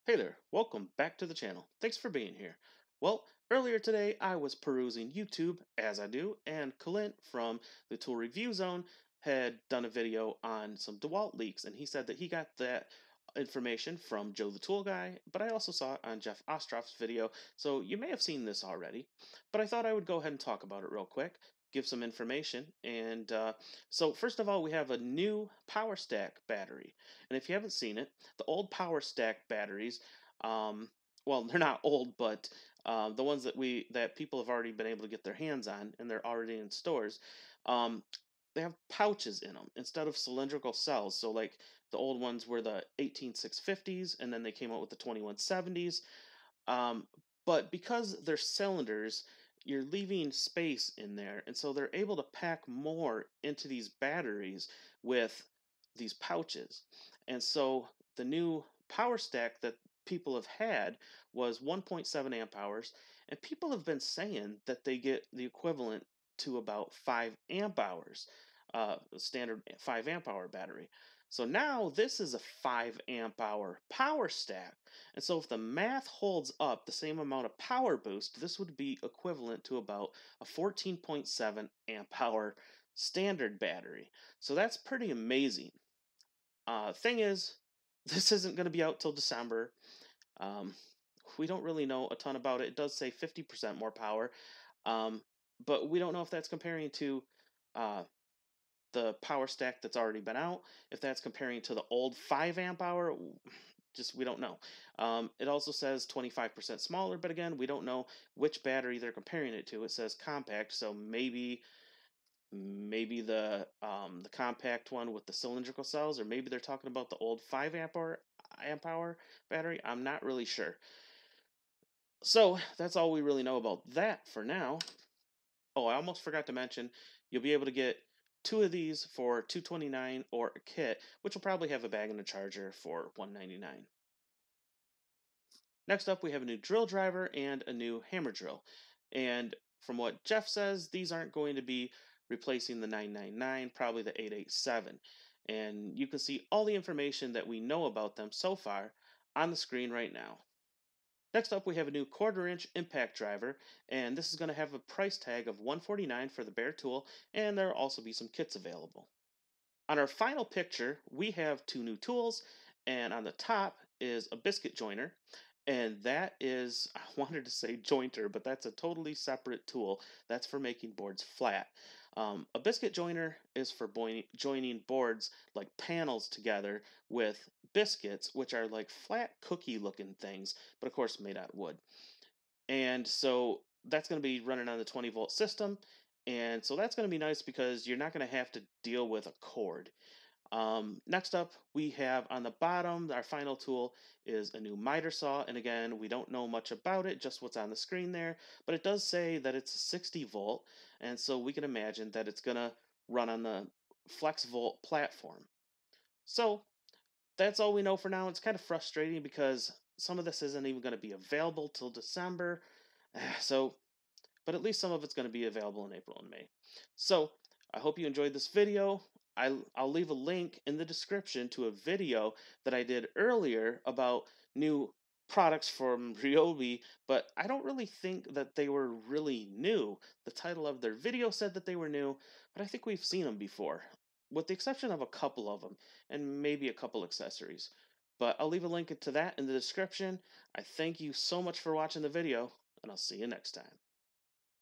Hey there, welcome back to the channel. Thanks for being here. Well, earlier today I was perusing YouTube, as I do, and Clint from the Tool Review Zone had done a video on some DeWalt leaks, and he said that he got that information from Joe the Tool Guy, but I also saw it on Jeff Ostroff's video, so you may have seen this already, but I thought I would go ahead and talk about it real quick, give some information, and so first of all, we have a new Power Stack battery, and if you haven't seen it, the old Power Stack batteries, um, well, they're not old, but the ones that people have already been able to get their hands on, and they're already in stores. Um, they have pouches in them instead of cylindrical cells. So, like the old ones were the 18650s, and then they came out with the 2170s. Um, but because they're cylinders, you're leaving space in there, and so they're able to pack more into these batteries with these pouches. And so the new power stack that people have had was 1.7 amp hours, and people have been saying that they get the equivalent to about 5 amp hours, standard 5 amp hour battery. So now this is a 5 amp hour power stack. And so if the math holds up the same amount of power boost, this would be equivalent to about a 14.7 amp hour standard battery. So that's pretty amazing. Thing is, this isn't going to be out till December. Um, we don't really know a ton about it. It does say 50% more power, um, but we don't know if that's comparing to uh, the power stack that's already been out. If that's comparing to the old 5 amp hour, just we don't know. It also says 25% smaller, but again, we don't know which battery they're comparing it to. It says compact, so maybe the compact one with the cylindrical cells, or maybe they're talking about the old 5 amp hour battery. I'm not really sure. So that's all we really know about that for now. Oh, I almost forgot to mention, you'll be able to get two of these for $229 or a kit, which will probably have a bag and a charger for $199. Next up, we have a new drill driver and a new hammer drill. And from what Jeff says, these aren't going to be replacing the 999, probably the 887. And you can see all the information that we know about them so far on the screen right now. Next up, we have a new 1/4-inch impact driver, and this is going to have a price tag of $149 for the bare tool, and there will also be some kits available. On our final picture, we have two new tools, and on the top is a biscuit joiner, and that is, I wanted to say jointer, but that's a totally separate tool. That's for making boards flat. A biscuit joiner is for joining boards like panels together with biscuits, which are like flat cookie looking things, but of course made out of wood. And so that's going to be running on the 20-volt system. And so that's going to be nice because you're not going to have to deal with a cord. Next up, we have on the bottom, our final tool is a new miter saw. And again, we don't know much about it, just what's on the screen there. But it does say that it's a 60 volt. And so we can imagine that it's going to run on the flex volt platform. So that's all we know for now. It's kind of frustrating because some of this isn't even going to be available till December. So, but at least some of it's going to be available in April and May. So, I hope you enjoyed this video. I'll leave a link in the description to a video that I did earlier about new products from Ryobi, but I don't really think that they were really new. The title of their video said that they were new, but I think we've seen them before, with the exception of a couple of them, and maybe a couple accessories. But I'll leave a link to that in the description. I thank you so much for watching the video, and I'll see you next time.